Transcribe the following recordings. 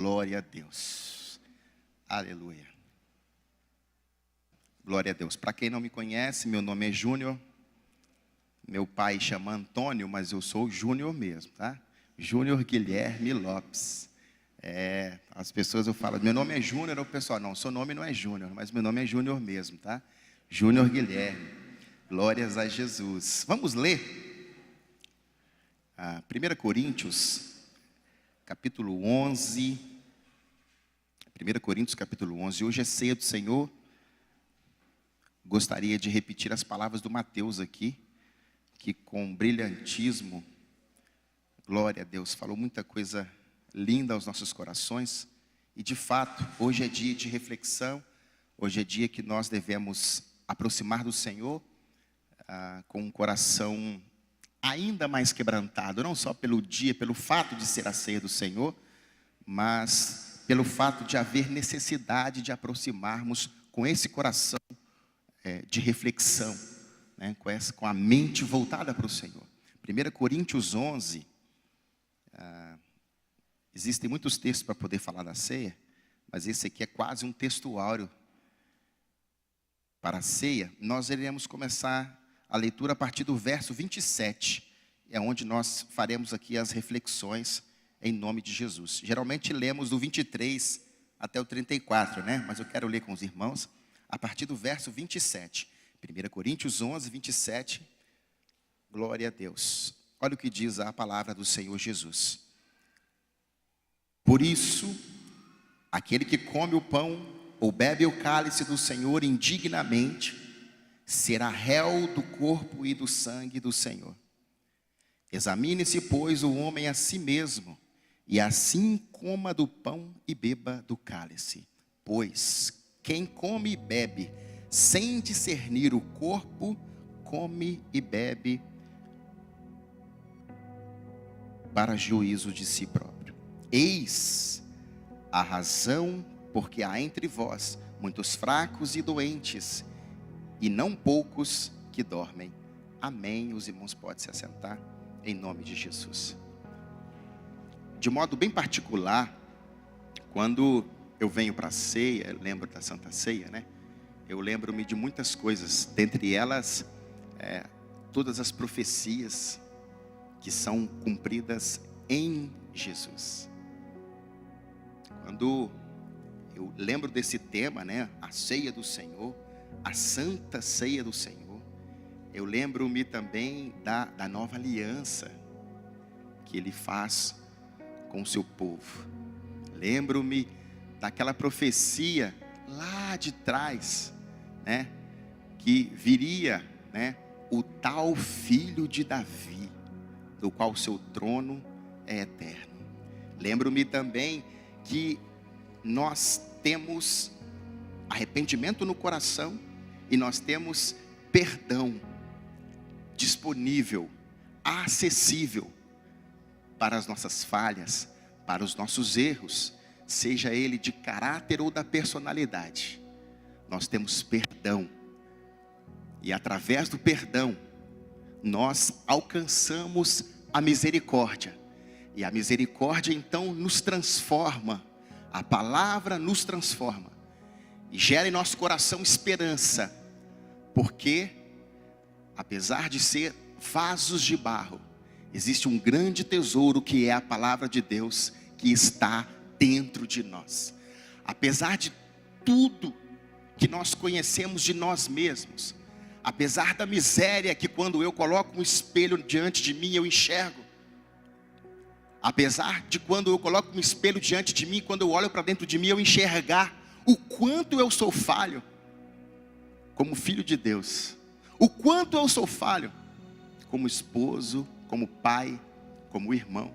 Glória a Deus. Aleluia. Glória a Deus. Para quem não me conhece, meu nome é Júnior. Meu pai chama Antônio, mas eu sou Júnior mesmo, tá? Júnior Guilherme Lopes. As pessoas eu falo, meu nome é Júnior, o pessoal, não, seu nome não é Júnior, mas meu nome é Júnior mesmo, tá? Júnior Guilherme. Glórias a Jesus. Vamos ler 1 Coríntios, capítulo 11. 1 Coríntios, capítulo 11. Hoje é ceia do Senhor. Gostaria de repetir as palavras do Mateus aqui, que com brilhantismo, glória a Deus, falou muita coisa linda aos nossos corações. E de fato, hoje é dia de reflexão. Hoje é dia que nós devemos aproximar do Senhor com um coração ainda mais quebrantado, não só pelo dia, pelo fato de ser a ceia do Senhor, mas pelo fato de haver necessidade de aproximarmos com esse coração de reflexão, né, com a mente voltada para o Senhor. 1 Coríntios 11, existem muitos textos para poder falar da ceia, mas esse aqui é quase um textuário para a ceia. Nós iremos começar a leitura a partir do verso 27, é onde nós faremos aqui as reflexões em nome de Jesus. Geralmente lemos do 23 até o 34, né? Mas eu quero ler com os irmãos a partir do verso 27. 1 Coríntios 11, 27. Glória a Deus. Olha o que diz a palavra do Senhor Jesus. Por isso, aquele que come o pão ou bebe o cálice do Senhor indignamente, será réu do corpo e do sangue do Senhor. Examine-se, pois, o homem a si mesmo, e assim coma do pão e beba do cálice. Pois quem come e bebe, sem discernir o corpo, come e bebe para juízo de si próprio. Eis a razão porque há entre vós muitos fracos e doentes, e não poucos que dormem. Amém. Os irmãos podem se assentar em nome de Jesus. De modo bem particular, quando eu venho para a ceia, eu lembro da Santa Ceia, né? Eu lembro-me de muitas coisas, dentre elas, todas as profecias que são cumpridas em Jesus. Quando eu lembro desse tema, né? A ceia do Senhor, a Santa Ceia do Senhor, eu lembro-me também da nova aliança que Ele faz com o seu povo. Lembro-me daquela profecia lá de trás, né, que viria, né, o tal filho de Davi, do qual o seu trono é eterno. Lembro-me também que nós temos arrependimento no coração e nós temos perdão disponível, acessível para as nossas falhas, para os nossos erros, seja ele de caráter ou da personalidade. Nós temos perdão, e através do perdão nós alcançamos a misericórdia, e a misericórdia então nos transforma, a palavra nos transforma e gera em nosso coração esperança, porque apesar de ser vasos de barro, existe um grande tesouro que é a palavra de Deus que está dentro de nós. Apesar de tudo que nós conhecemos de nós mesmos, apesar da miséria que quando eu coloco um espelho diante de mim eu enxergo, apesar de quando eu coloco um espelho diante de mim, quando eu olho para dentro de mim eu enxergar o quanto eu sou falho como filho de Deus, o quanto eu sou falho como esposo, como pai, como irmão,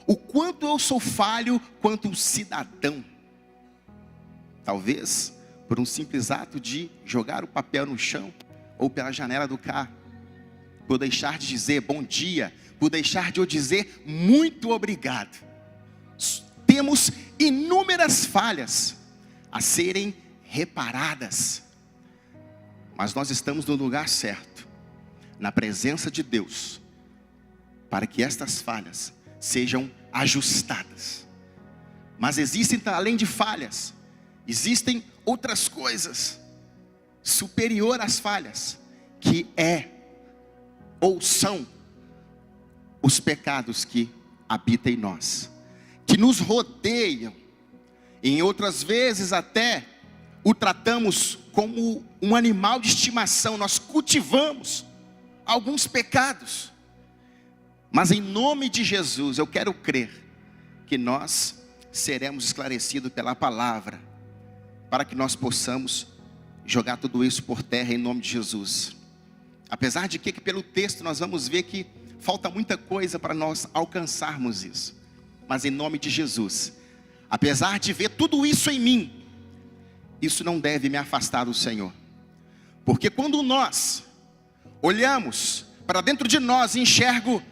o quanto eu sou falho quanto um cidadão. Talvez por um simples ato de jogar o papel no chão ou pela janela do carro, por deixar de dizer bom dia, por deixar de eu dizer muito obrigado. Temos inúmeras falhas a serem reparadas, mas nós estamos no lugar certo, na presença de Deus, para que estas falhas sejam ajustadas. Mas existem, além de falhas, existem outras coisas superior às falhas, que ou são os pecados que habitam em nós, que nos rodeiam. Em outras vezes até o tratamos como um animal de estimação. Nós cultivamos alguns pecados, mas em nome de Jesus eu quero crer que nós seremos esclarecidos pela palavra, para que nós possamos jogar tudo isso por terra em nome de Jesus. Apesar de que pelo texto nós vamos ver que falta muita coisa para nós alcançarmos isso, mas em nome de Jesus, apesar de ver tudo isso em mim, isso não deve me afastar do Senhor. Porque quando nós olhamos para dentro de nós e enxergo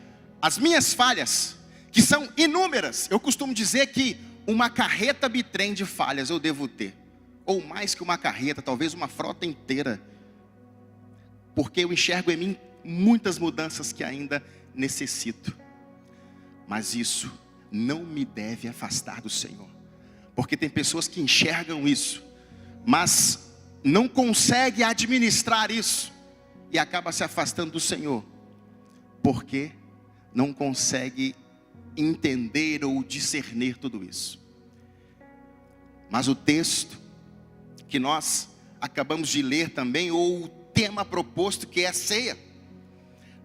as minhas falhas, que são inúmeras, eu costumo dizer que uma carreta bitrem de falhas eu devo ter, ou mais que uma carreta, talvez uma frota inteira, porque eu enxergo em mim muitas mudanças que ainda necessito. Mas isso não me deve afastar do Senhor, porque tem pessoas que enxergam isso, mas não conseguem administrar isso, e acaba se afastando do Senhor, porque não consegue entender ou discernir tudo isso. Mas o texto que nós acabamos de ler também, ou o tema proposto, que é a ceia,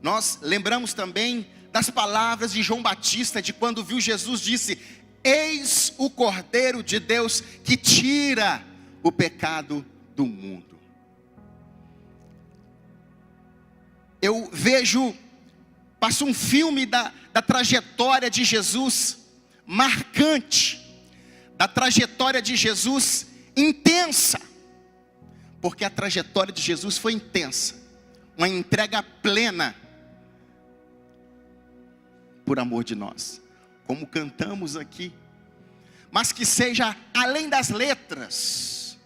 nós lembramos também das palavras de João Batista, de quando viu Jesus, disse: eis o Cordeiro de Deus que tira o pecado do mundo. Eu passo um filme da trajetória de Jesus, marcante, da trajetória de Jesus intensa, porque a trajetória de Jesus foi intensa, uma entrega plena, por amor de nós, como cantamos aqui, mas que seja além das letras,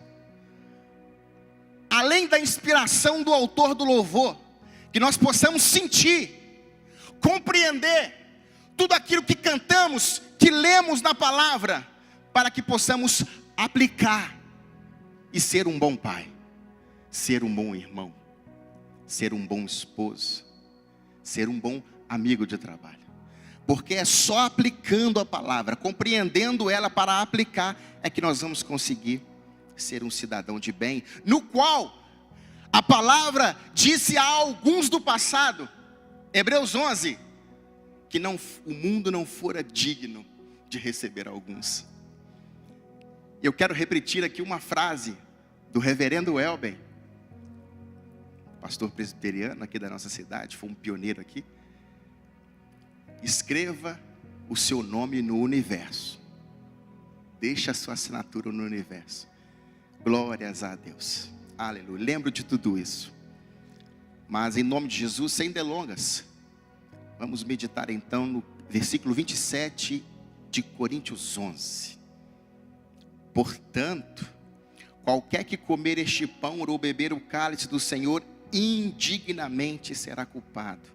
além da inspiração do autor do louvor, que nós possamos sentir, compreender tudo aquilo que cantamos, que lemos na palavra, para que possamos aplicar e ser um bom pai, ser um bom irmão, ser um bom esposo, ser um bom amigo de trabalho. Porque é só aplicando a palavra, compreendendo ela para aplicar, é que nós vamos conseguir ser um cidadão de bem, no qual a palavra disse a alguns do passado, Hebreus 11, que o mundo não fora digno de receber alguns. Eu quero repetir aqui uma frase do reverendo Elben, pastor presbiteriano aqui da nossa cidade, foi um pioneiro aqui. Escreva o seu nome no universo, deixe a sua assinatura no universo. Glórias a Deus, aleluia. Lembro de tudo isso, mas em nome de Jesus, sem delongas, vamos meditar então no versículo 27 de Coríntios 11. Portanto, qualquer que comer este pão ou beber o cálice do Senhor indignamente será culpado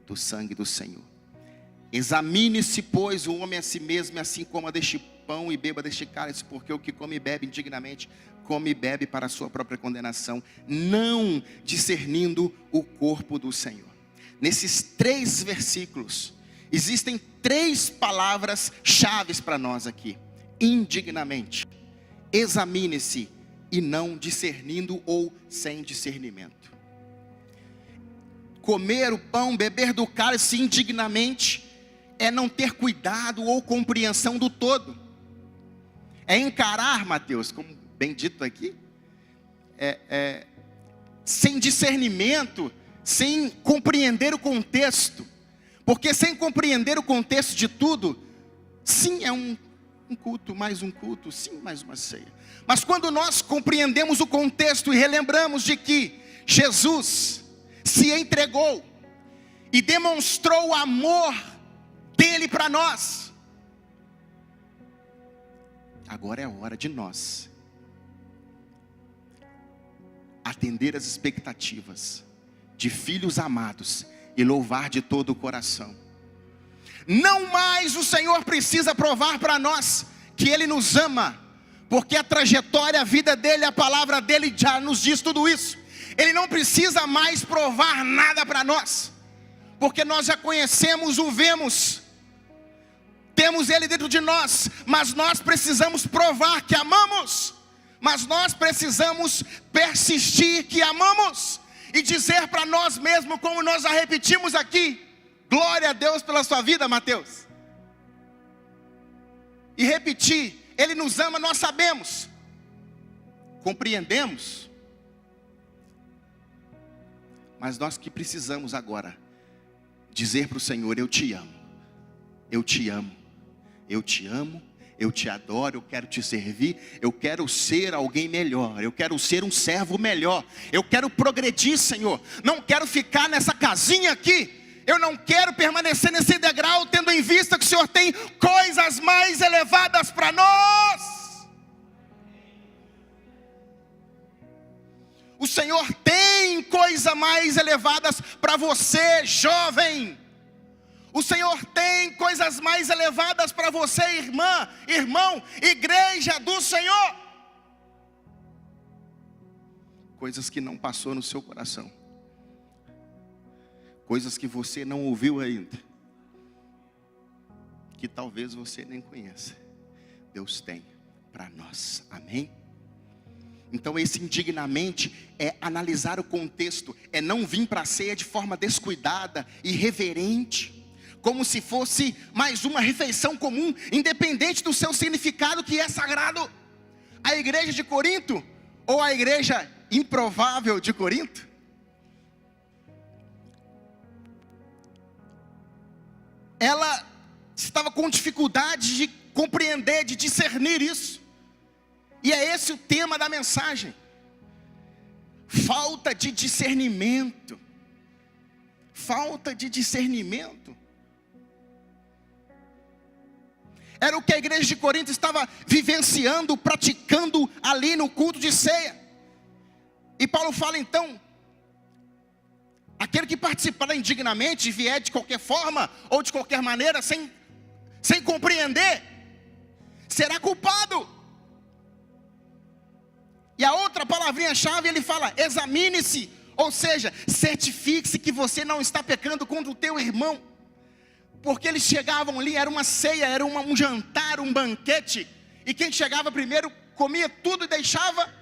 do sangue do Senhor. Examine-se, pois, o homem a si mesmo, e assim coma deste pão e beba deste cálice, porque o que come e bebe indignamente, come e bebe para a sua própria condenação, não discernindo o corpo do Senhor. Nesses 3 versículos, existem 3 palavras chaves para nós aqui: indignamente, examine-se, e não discernindo ou sem discernimento. Comer o pão, beber do cálice indignamente, é não ter cuidado ou compreensão do todo. É encarar, Mateus, como bem dito aqui, sem discernimento, sem compreender o contexto. Porque sem compreender o contexto de tudo, sim, é um culto, mais um culto, sim, mais uma ceia. Mas quando nós compreendemos o contexto e relembramos de que Jesus se entregou e demonstrou o amor dele para nós, agora é a hora de nós atender as expectativas de filhos amados e louvar de todo o coração. Não mais o Senhor precisa provar para nós que Ele nos ama, porque a trajetória, a vida dEle, a palavra dEle já nos diz tudo isso. Ele não precisa mais provar nada para nós, porque nós já conhecemos, o vemos, temos Ele dentro de nós, mas nós precisamos provar que amamos, mas nós precisamos persistir que amamos, e dizer para nós mesmos, como nós já repetimos aqui, glória a Deus pela sua vida, Mateus, e repetir, Ele nos ama, nós sabemos, compreendemos, mas nós que precisamos agora, dizer para o Senhor, eu te amo, eu te amo, eu te amo, eu te adoro, eu quero te servir, eu quero ser alguém melhor, eu quero ser um servo melhor, eu quero progredir, Senhor, não quero ficar nessa casinha aqui, eu não quero permanecer nesse degrau, tendo em vista que o Senhor tem coisas mais elevadas para nós. O Senhor tem coisas mais elevadas para você, jovem. O Senhor tem coisas mais elevadas para você, irmã, irmão, igreja do Senhor. Coisas que não passou no seu coração. Coisas que você não ouviu ainda. Que talvez você nem conheça. Deus tem para nós. Amém? Então esse indignamente é analisar o contexto. É não vir para a ceia de forma descuidada, irreverente, como se fosse mais uma refeição comum, independente do seu significado que é sagrado. A igreja de Corinto, ou a igreja improvável de Corinto, ela estava com dificuldade de compreender, de discernir isso. E é esse o tema da mensagem. Falta de discernimento. Falta de discernimento. Era o que a igreja de Corinto estava vivenciando, praticando ali no culto de ceia. E Paulo fala então, aquele que participar indignamente, vier de qualquer forma, ou de qualquer maneira, sem compreender, será culpado. E a outra palavrinha-chave, ele fala, examine-se, ou seja, certifique-se que você não está pecando contra o teu irmão. Porque eles chegavam ali, era uma ceia, era um jantar, um banquete, e quem chegava primeiro comia tudo e deixava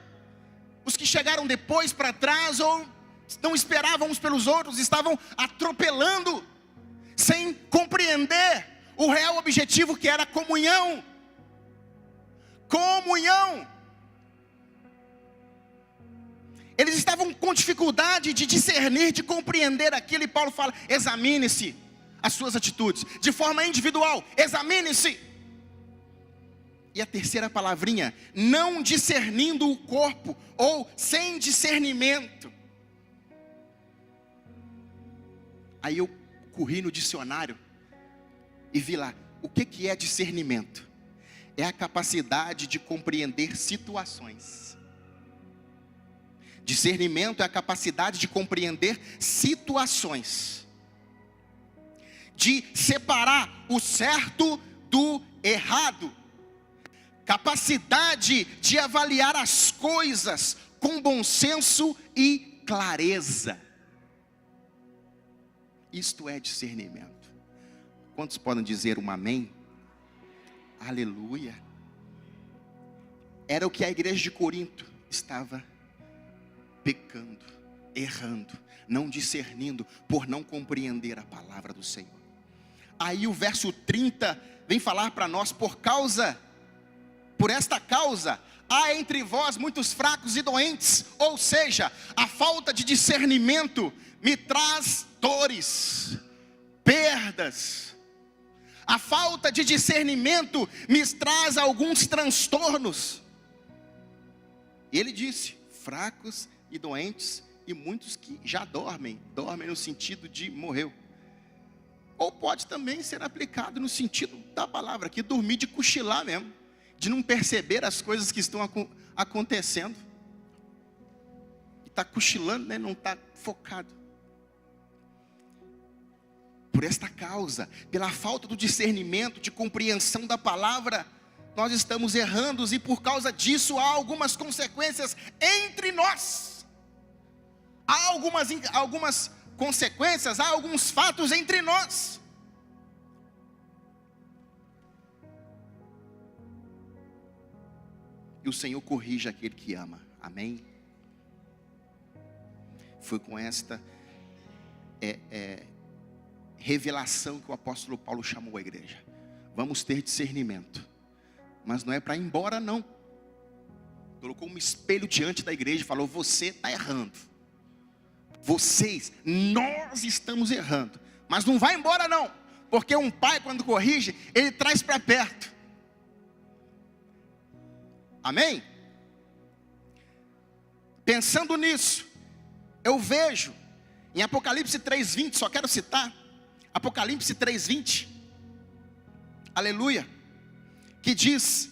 os que chegaram depois para trás, ou não esperavam uns pelos outros, estavam atropelando, sem compreender o real objetivo que era comunhão. Comunhão. Eles estavam com dificuldade de discernir, de compreender aquilo, e Paulo fala, examine-se as suas atitudes, de forma individual, examine-se. E a terceira palavrinha, não discernindo o corpo, ou sem discernimento. Aí eu corri no dicionário, e vi lá, o que é discernimento? É a capacidade de compreender situações. Discernimento é a capacidade de compreender situações, de separar o certo do errado, capacidade de avaliar as coisas com bom senso e clareza. Isto é discernimento. Quantos podem dizer um amém? Aleluia. Era o que a igreja de Corinto estava pecando, errando, não discernindo, por não compreender a palavra do Senhor. Aí o verso 30 vem falar para nós, por esta causa, há entre vós muitos fracos e doentes, ou seja, a falta de discernimento me traz dores, perdas. A falta de discernimento me traz alguns transtornos. E ele disse, fracos e doentes, e muitos que já dormem no sentido de morreu. Ou pode também ser aplicado no sentido da palavra aqui, dormir de cochilar mesmo, de não perceber as coisas que estão acontecendo. E está cochilando, né? Não está focado. Por esta causa, pela falta do discernimento, de compreensão da palavra, nós estamos errando e por causa disso há algumas consequências entre nós. Há algumas consequências, há alguns fatos entre nós. E o Senhor corrige aquele que ama. Amém? Foi com esta revelação que o apóstolo Paulo chamou a igreja. Vamos ter discernimento. Mas não é para ir embora, não. Colocou um espelho diante da igreja e falou: você está errando. Nós estamos errando. Mas não vai embora, não. Porque um pai, quando corrige, ele traz para perto. Amém? Pensando nisso, eu vejo em Apocalipse 3:20, só quero citar Apocalipse 3:20, aleluia, que diz,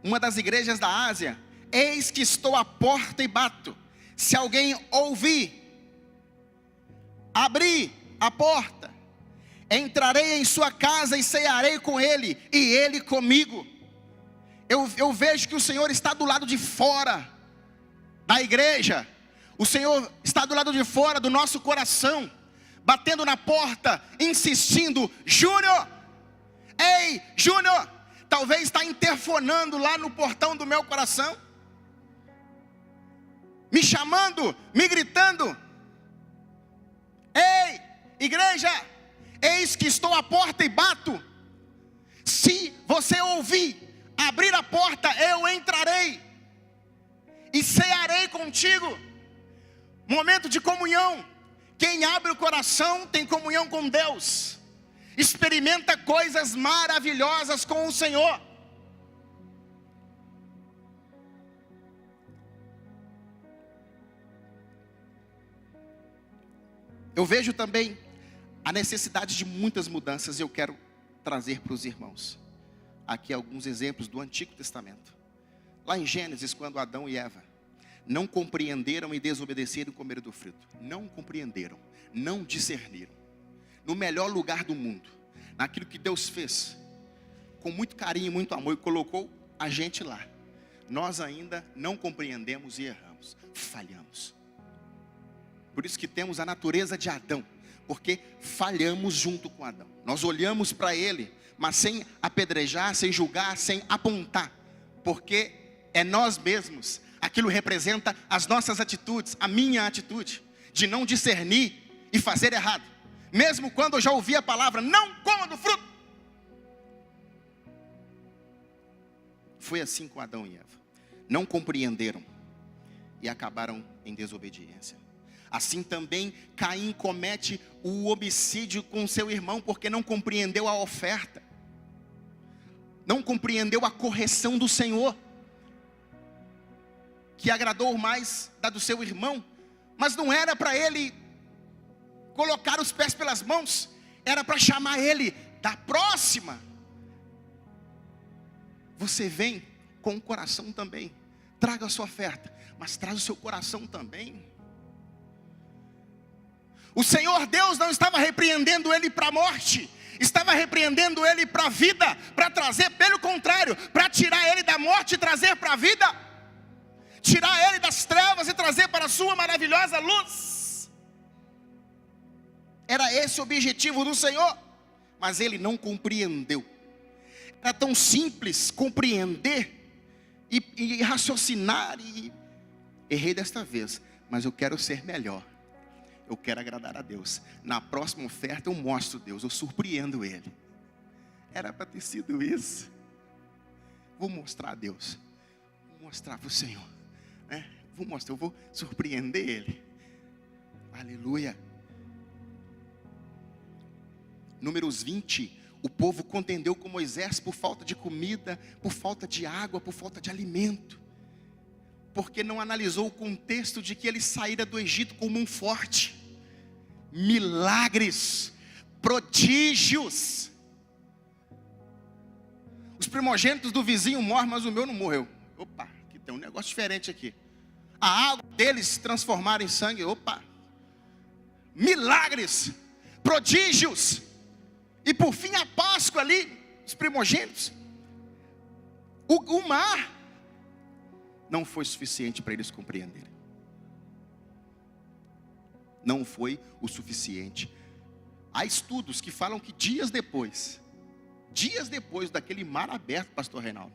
uma das igrejas da Ásia: eis que estou à porta e bato, se alguém ouvir, abrir a porta, entrarei em sua casa e cearei com ele, e ele comigo. Eu vejo que o Senhor está do lado de fora da igreja. O Senhor está do lado de fora do nosso coração, batendo na porta, insistindo: Júnior, ei, Júnior, talvez está interfonando lá no portão do meu coração, me chamando, me gritando: ei, igreja, eis que estou à porta e bato, se você ouvir, abrir a porta, eu entrarei e cearei contigo. Momento de comunhão. Quem abre o coração tem comunhão com Deus, experimenta coisas maravilhosas com o Senhor. Eu vejo também a necessidade de muitas mudanças, e eu quero trazer para os irmãos aqui alguns exemplos do Antigo Testamento. Lá em Gênesis, quando Adão e Eva não compreenderam e desobedeceram e comeram do fruto, não compreenderam, não discerniram, no melhor lugar do mundo, naquilo que Deus fez, com muito carinho e muito amor, e colocou a gente lá, nós ainda não compreendemos e erramos, falhamos. Por isso que temos a natureza de Adão, porque falhamos junto com Adão. Nós olhamos para ele, mas sem apedrejar, sem julgar, sem apontar, porque é nós mesmos. Aquilo representa as nossas atitudes, a minha atitude, de não discernir e fazer errado. Mesmo quando eu já ouvi a palavra: não coma do fruto. Foi assim com Adão e Eva. Não compreenderam e acabaram em desobediência. Assim também Caim comete o homicídio com seu irmão, porque não compreendeu a oferta, não compreendeu a correção do Senhor, que agradou mais da do seu irmão. Mas não era para ele colocar os pés pelas mãos, era para chamar ele da próxima. Você vem com o coração também, traga a sua oferta, mas traz o seu coração também. O Senhor Deus não estava repreendendo ele para a morte, estava repreendendo ele para a vida, para trazer, pelo contrário, para tirar ele da morte e trazer para a vida, tirar ele das trevas e trazer para a sua maravilhosa luz. Era esse o objetivo do Senhor, mas ele não compreendeu. Era tão simples compreender e raciocinar, e errei desta vez, mas eu quero ser melhor. Eu quero agradar a Deus. Na próxima oferta eu mostro Deus, eu surpreendo Ele. Era para ter sido isso. Vou mostrar a Deus, vou mostrar para o Senhor, né? Eu vou surpreender Ele. Aleluia. Números 20. O povo contendeu com Moisés por falta de comida, por falta de água, por falta de alimento, porque não analisou o contexto de que ele saíra do Egito como um forte. Milagres, prodígios. Os primogênitos do vizinho morrem, mas o meu não morreu. Opa, aqui tem um negócio diferente aqui. A água deles se transformar em sangue. Opa, milagres, prodígios. E por fim a Páscoa ali, os primogênitos. O mar não foi suficiente para eles compreenderem. Não foi o suficiente. Há estudos que falam que dias depois daquele mar aberto, pastor Reinaldo,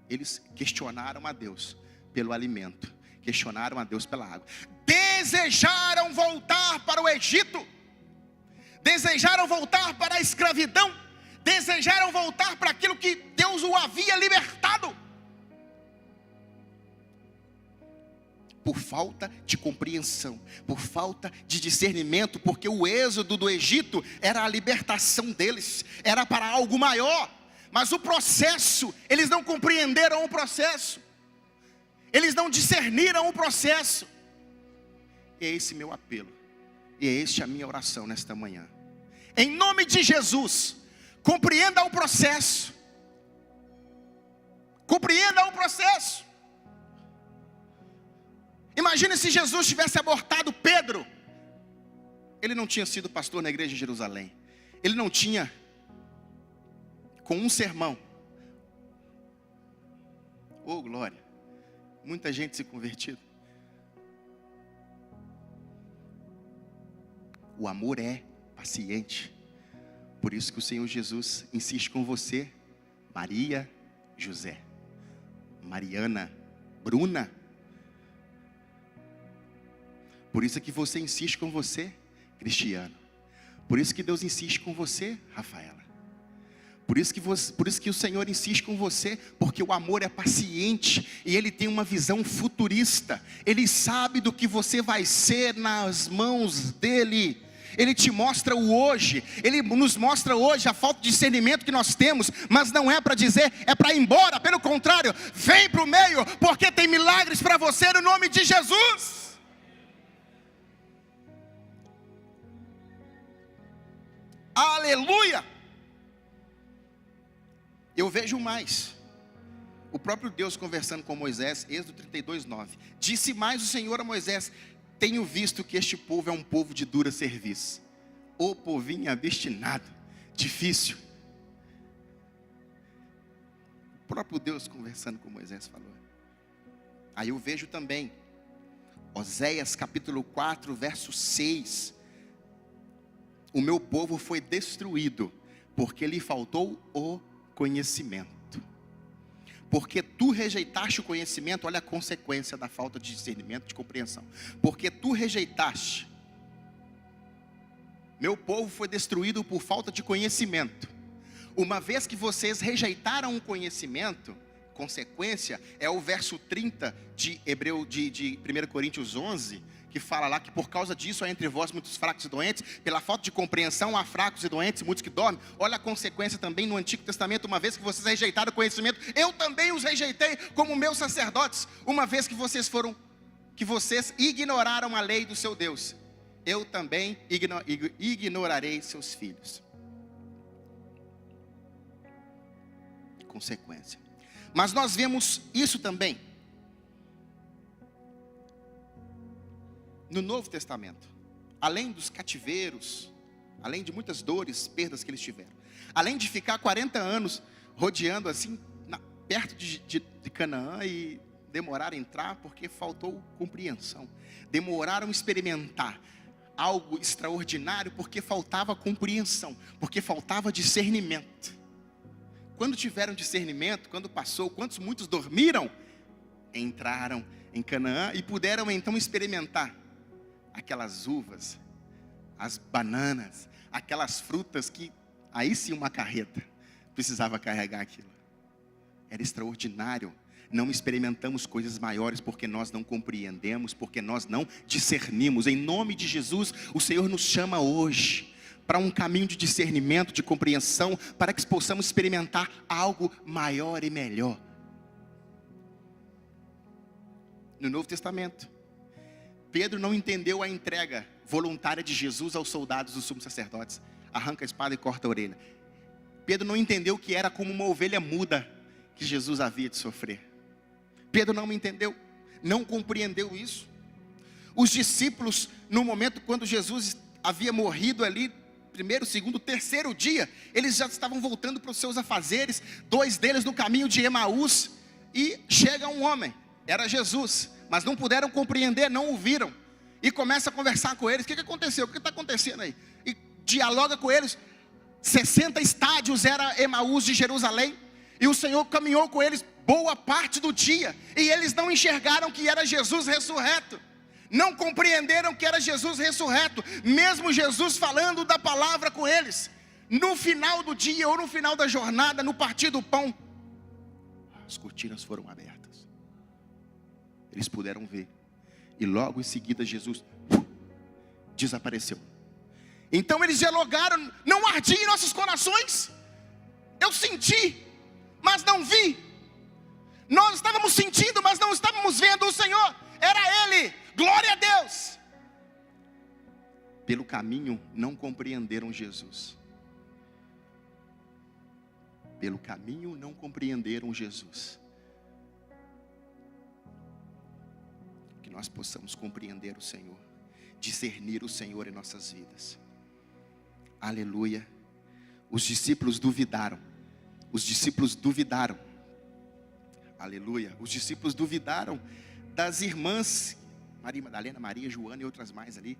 eles questionaram a Deus pelo alimento, questionaram a Deus pela água, desejaram voltar para o Egito, desejaram voltar para a escravidão, desejaram voltar para aquilo que Deus o havia libertado, por falta de compreensão, por falta de discernimento, porque o êxodo do Egito era a libertação deles, era para algo maior, mas o processo, eles não compreenderam o processo, eles não discerniram o processo. E é esse meu apelo, e é esta a minha oração nesta manhã, em nome de Jesus. Compreenda o processo, compreenda o processo. Imagine se Jesus tivesse abortado Pedro. Ele não tinha sido pastor na igreja de Jerusalém, ele não tinha, com um sermão, oh glória, muita gente se convertida. O amor é paciente. Por isso que o Senhor Jesus insiste com você, Maria, José, Mariana, Bruna. Por isso que você insiste com você, Cristiano. Por isso que Deus insiste com você, Rafaela. Por isso que o Senhor insiste com você, porque o amor é paciente e Ele tem uma visão futurista. Ele sabe do que você vai ser nas mãos dEle. Ele te mostra o hoje, Ele nos mostra hoje a falta de discernimento que nós temos, mas não é para dizer, é para ir embora, pelo contrário, vem para o meio, porque tem milagres para você no nome de Jesus. Aleluia! Eu vejo mais, o próprio Deus conversando com Moisés, Êxodo 32:9, disse mais o Senhor a Moisés: tenho visto que este povo é um povo de dura serviço, o povinho obstinado, difícil. O próprio Deus conversando com Moisés falou. Aí eu vejo também, Oséias capítulo 4, verso 6, o meu povo foi destruído, porque lhe faltou o conhecimento. Porque tu rejeitaste o conhecimento, olha a consequência da falta de discernimento, de compreensão. Porque tu rejeitaste, meu povo foi destruído por falta de conhecimento. Uma vez que vocês rejeitaram o conhecimento, consequência é o verso 30 de 1 Coríntios 11, que fala lá que por causa disso há entre vós muitos fracos e doentes, pela falta de compreensão há fracos e doentes, muitos que dormem. Olha a consequência também no Antigo Testamento, uma vez que vocês rejeitaram o conhecimento, eu também os rejeitei como meus sacerdotes. Uma vez que vocês ignoraram a lei do seu Deus, eu também ignorarei seus filhos. Consequência. Mas nós vemos isso também no Novo Testamento, além dos cativeiros, além de muitas dores, perdas que eles tiveram, além de ficar 40 anos rodeando assim, perto de Canaã e demoraram a entrar porque faltou compreensão, demoraram a experimentar algo extraordinário porque faltava compreensão, porque faltava discernimento. Quando tiveram discernimento, quando passou, muitos dormiram, entraram em Canaã e puderam então experimentar aquelas uvas, as bananas, aquelas frutas que aí sim uma carreta precisava carregar aquilo. Era extraordinário. Não experimentamos coisas maiores porque nós não compreendemos, porque nós não discernimos. Em nome de Jesus, o Senhor nos chama hoje para um caminho de discernimento, de compreensão, para que possamos experimentar algo maior e melhor. No Novo Testamento, Pedro não entendeu a entrega voluntária de Jesus aos soldados dos sumos sacerdotes. Arranca a espada e corta a orelha. Pedro não entendeu que era como uma ovelha muda que Jesus havia de sofrer. Pedro não entendeu, não compreendeu isso. Os discípulos, no momento quando Jesus havia morrido ali, primeiro, segundo, terceiro dia, eles já estavam voltando para os seus afazeres, 2 deles no caminho de Emaús, e chega um homem, era Jesus, mas não puderam compreender, não ouviram, e começa a conversar com eles. O que aconteceu? O que está acontecendo aí? E dialoga com eles. 60 estádios era Emaús de Jerusalém, e o Senhor caminhou com eles boa parte do dia, e eles não enxergaram que era Jesus ressurreto, não compreenderam que era Jesus ressurreto, mesmo Jesus falando da palavra com eles. No final do dia, ou no final da jornada, no partir do pão, as cortinas foram abertas, eles puderam ver, e logo em seguida Jesus desapareceu. Então eles dialogaram: não ardia em nossos corações? Eu senti, mas não vi. Nós estávamos sentindo, mas não estávamos vendo o Senhor. Era Ele, glória a Deus. Pelo caminho não compreenderam Jesus. Pelo caminho não compreenderam Jesus. Que nós possamos compreender o Senhor, discernir o Senhor em nossas vidas. Aleluia. Os discípulos duvidaram. Os discípulos duvidaram. Aleluia. Os discípulos duvidaram das irmãs Maria Madalena, Maria, Joana e outras mais ali.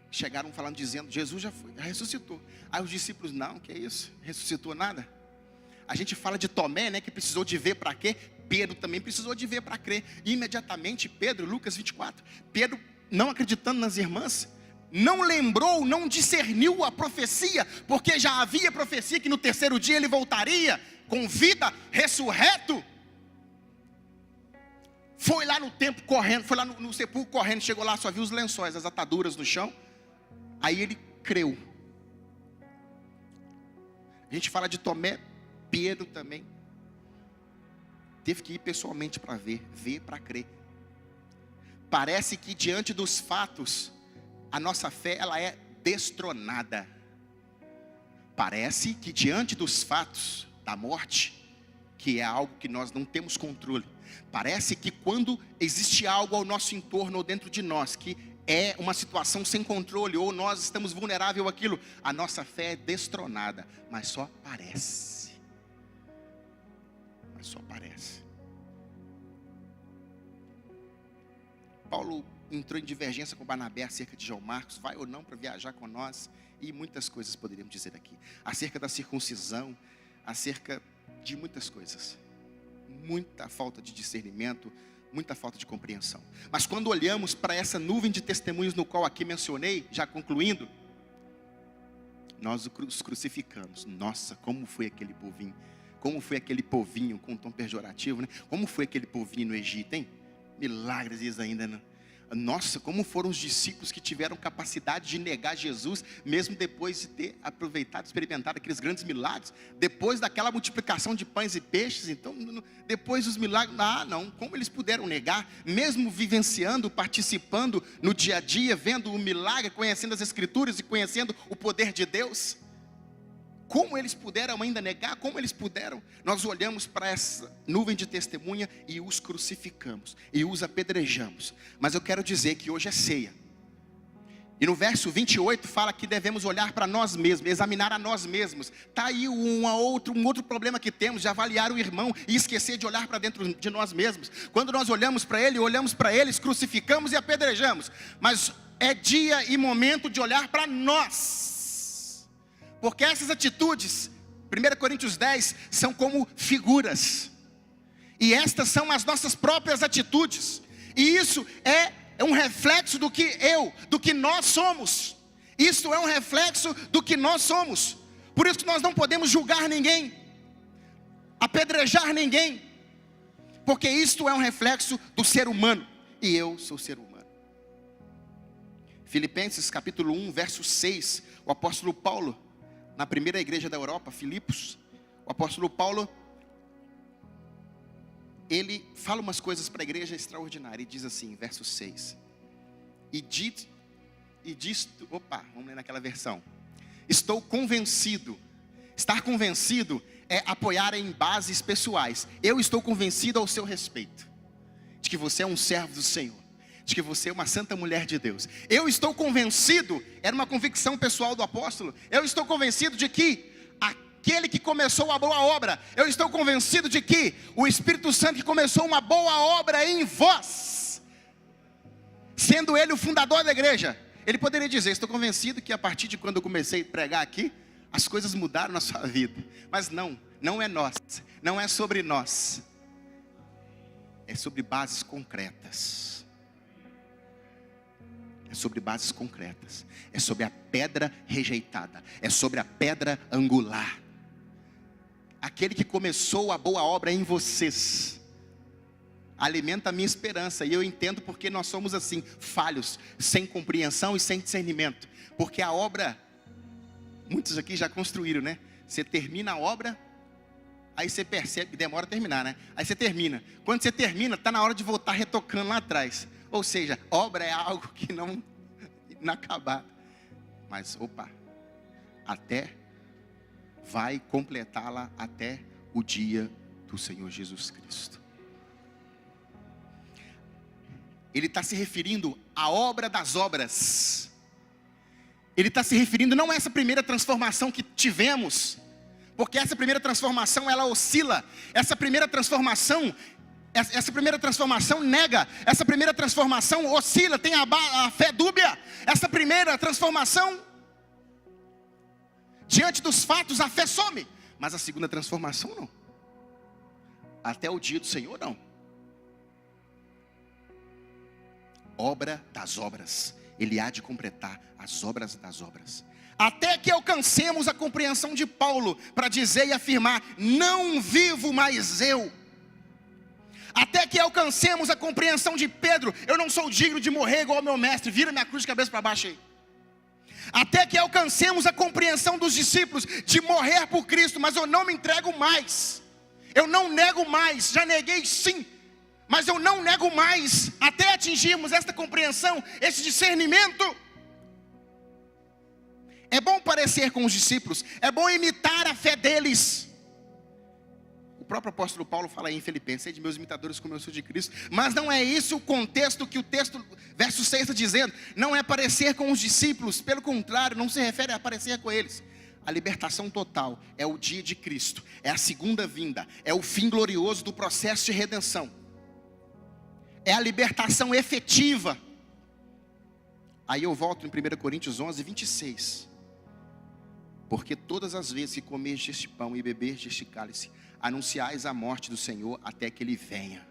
Chegaram falando, dizendo: Jesus já ressuscitou. Aí os discípulos: não, que é isso? Ressuscitou nada? A gente fala de Tomé, né, que precisou de ver para quê? Pedro também precisou de ver para crer. E imediatamente Pedro, Lucas 24, Pedro, não acreditando nas irmãs, não lembrou, não discerniu a profecia, porque já havia profecia que no terceiro dia ele voltaria com vida, ressurreto. Foi lá no templo correndo, foi lá no sepulcro correndo, chegou lá, só viu os lençóis, as ataduras no chão. Aí ele creu. A gente fala de Tomé, Pedro também teve que ir pessoalmente para ver para crer. Parece que diante dos fatos, a nossa fé, ela é destronada. Parece que diante dos fatos da morte, que é algo que nós não temos controle, parece que quando existe algo ao nosso entorno ou dentro de nós, que é uma situação sem controle, ou nós estamos vulneráveis àquilo, a nossa fé é destronada. Mas só parece. Mas só parece. Paulo entrou em divergência com Barnabé acerca de João Marcos, vai ou não para viajar com nós, e muitas coisas poderíamos dizer aqui, acerca da circuncisão, acerca de muitas coisas, muita falta de discernimento, muita falta de compreensão. Mas quando olhamos para essa nuvem de testemunhos no qual aqui mencionei, já concluindo, nós os crucificamos. Nossa, como foi aquele povinho, como foi aquele povinho, com um tom pejorativo, né? Como foi aquele povinho no Egito, hein? Milagres diz ainda, né? Nossa, como foram os discípulos que tiveram capacidade de negar Jesus, mesmo depois de ter aproveitado, experimentado aqueles grandes milagres, depois daquela multiplicação de pães e peixes. Então, depois dos milagres, não, como eles puderam negar, mesmo vivenciando, participando no dia a dia, vendo o milagre, conhecendo as Escrituras e conhecendo o poder de Deus? Como eles puderam ainda negar? Como eles puderam? Nós olhamos para essa nuvem de testemunha e os crucificamos, e os apedrejamos. Mas eu quero dizer que hoje é ceia. E no verso 28 fala que devemos olhar para nós mesmos, examinar a nós mesmos. Está aí um outro problema que temos, de avaliar o irmão e esquecer de olhar para dentro de nós mesmos. Quando nós olhamos para eles, crucificamos e apedrejamos. Mas é dia e momento de olhar para nós. Porque essas atitudes, 1 Coríntios 10, são como figuras. E estas são as nossas próprias atitudes. E isso é um reflexo do que nós somos. Isso é um reflexo do que nós somos. Por isso que nós não podemos julgar ninguém, apedrejar ninguém. Porque isto é um reflexo do ser humano. E eu sou ser humano. Filipenses capítulo 1, verso 6. O apóstolo Paulo, na primeira igreja da Europa, Filipos, o apóstolo Paulo, ele fala umas coisas para a igreja extraordinárias, e diz assim, verso 6, vamos ler naquela versão, estou convencido, estar convencido é apoiar em bases pessoais, eu estou convencido ao seu respeito, de que você é um servo do Senhor, de que você é uma santa mulher de Deus. Eu estou convencido, era uma convicção pessoal do apóstolo, eu estou convencido de que aquele que começou a boa obra, eu estou convencido de que o Espírito Santo que começou uma boa obra em vós, sendo ele o fundador da igreja, ele poderia dizer, estou convencido que a partir de quando eu comecei a pregar aqui, as coisas mudaram na sua vida. Mas não é nós, não é sobre nós, é sobre bases concretas. É sobre bases concretas. É sobre a pedra rejeitada. É sobre a pedra angular. Aquele que começou a boa obra em vocês alimenta a minha esperança. E eu entendo porque nós somos assim, falhos, sem compreensão e sem discernimento. Porque a obra, muitos aqui já construíram, né? Você termina a obra, aí você percebe que demora a terminar, né? Aí você termina. Quando você termina, está na hora de voltar retocando lá atrás. Ou seja, obra é algo que não inacabado. Mas, até vai completá-la até o dia do Senhor Jesus Cristo. Ele está se referindo à obra das obras. Ele está se referindo não a essa primeira transformação que tivemos, porque essa primeira transformação ela oscila. Essa primeira transformação nega, essa primeira transformação oscila, tem a fé dúbia. Essa primeira transformação, diante dos fatos, a fé some. Mas a segunda transformação não. Até o dia do Senhor não. Obra das obras, Ele há de completar as obras das obras. Até que alcancemos a compreensão de Paulo, para dizer e afirmar, não vivo mais eu. Até que alcancemos a compreensão de Pedro, eu não sou digno de morrer igual ao meu mestre, vira minha cruz de cabeça para baixo aí. Até que alcancemos a compreensão dos discípulos, de morrer por Cristo, mas eu não me entrego mais. Eu não nego mais, já neguei sim, mas eu não nego mais, até atingirmos esta compreensão, esse discernimento. É bom parecer com os discípulos, é bom imitar a fé deles. O próprio apóstolo Paulo fala aí em Filipenses, sei de meus imitadores como eu sou de Cristo. Mas não é isso o contexto que o texto, verso 6 está dizendo. Não é parecer com os discípulos, pelo contrário, não se refere a parecer com eles. A libertação total é o dia de Cristo, é a segunda vinda, é o fim glorioso do processo de redenção. É a libertação efetiva. Aí eu volto em 1 Coríntios 11, 26. Porque todas as vezes que comerdes este pão e beberdes este cálice, anunciais a morte do Senhor até que Ele venha.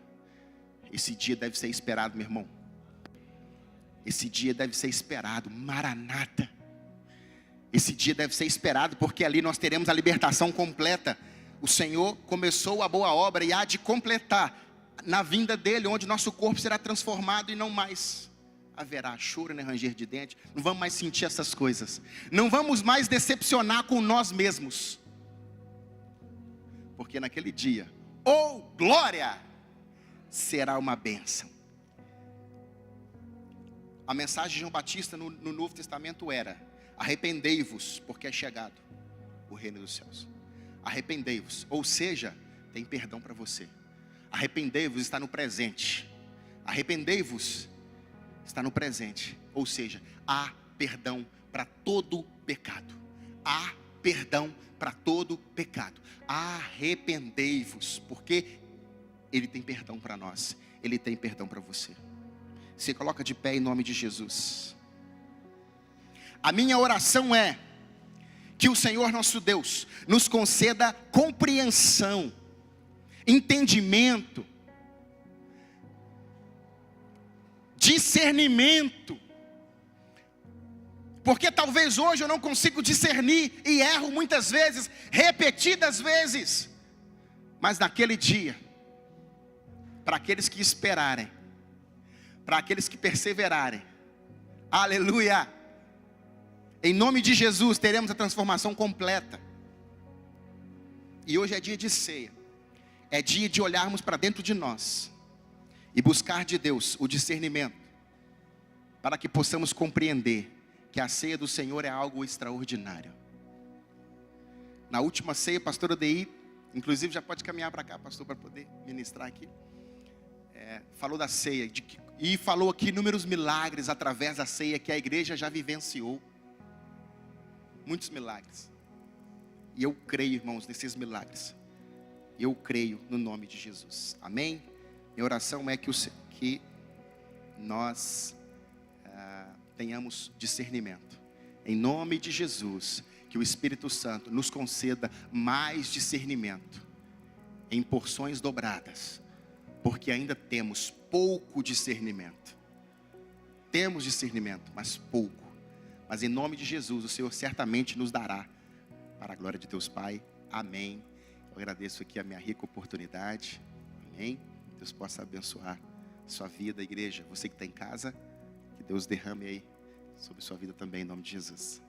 Esse dia deve ser esperado, meu irmão. Esse dia deve ser esperado, Maranata. Esse dia deve ser esperado, porque ali nós teremos a libertação completa. O Senhor começou a boa obra e há de completar na vinda dEle, onde nosso corpo será transformado e não mais haverá choro nem ranger de dente. Não vamos mais sentir essas coisas. Não vamos mais decepcionar com nós mesmos. Porque naquele dia, glória, será uma bênção. A mensagem de João Batista no Novo Testamento era: arrependei-vos, porque é chegado o reino dos céus. Arrependei-vos, ou seja, tem perdão para você. Arrependei-vos está no presente. Arrependei-vos está no presente, ou seja, há perdão para todo pecado. Há perdão para todo pecado. Arrependei-vos, porque Ele tem perdão para nós. Ele tem perdão para você. Se coloca de pé em nome de Jesus. A minha oração é que o Senhor nosso Deus nos conceda compreensão, entendimento, discernimento. Porque talvez hoje eu não consigo discernir e erro muitas vezes, repetidas vezes. Mas naquele dia, para aqueles que esperarem, para aqueles que perseverarem, aleluia, em nome de Jesus teremos a transformação completa. E hoje é dia de ceia, é dia de olharmos para dentro de nós e buscar de Deus o discernimento, para que possamos compreender que a ceia do Senhor é algo extraordinário. Na última ceia, pastor Odeir, inclusive já pode caminhar para cá, pastor, para poder ministrar aqui, falou da ceia, de que E falou aqui inúmeros milagres através da ceia que a igreja já vivenciou. Muitos milagres. E eu creio, irmãos, nesses milagres. Eu creio no nome de Jesus. Amém? Minha oração é que nós tenhamos discernimento. Em nome de Jesus, que o Espírito Santo nos conceda mais discernimento, em porções dobradas, porque ainda temos pouco discernimento. Temos discernimento, mas pouco. Mas em nome de Jesus, o Senhor certamente nos dará, para a glória de Deus Pai. Amém. Eu agradeço aqui a minha rica oportunidade. Amém. Deus possa abençoar sua vida, igreja. Você que está em casa, que Deus derrame aí sobre sua vida também, em nome de Jesus.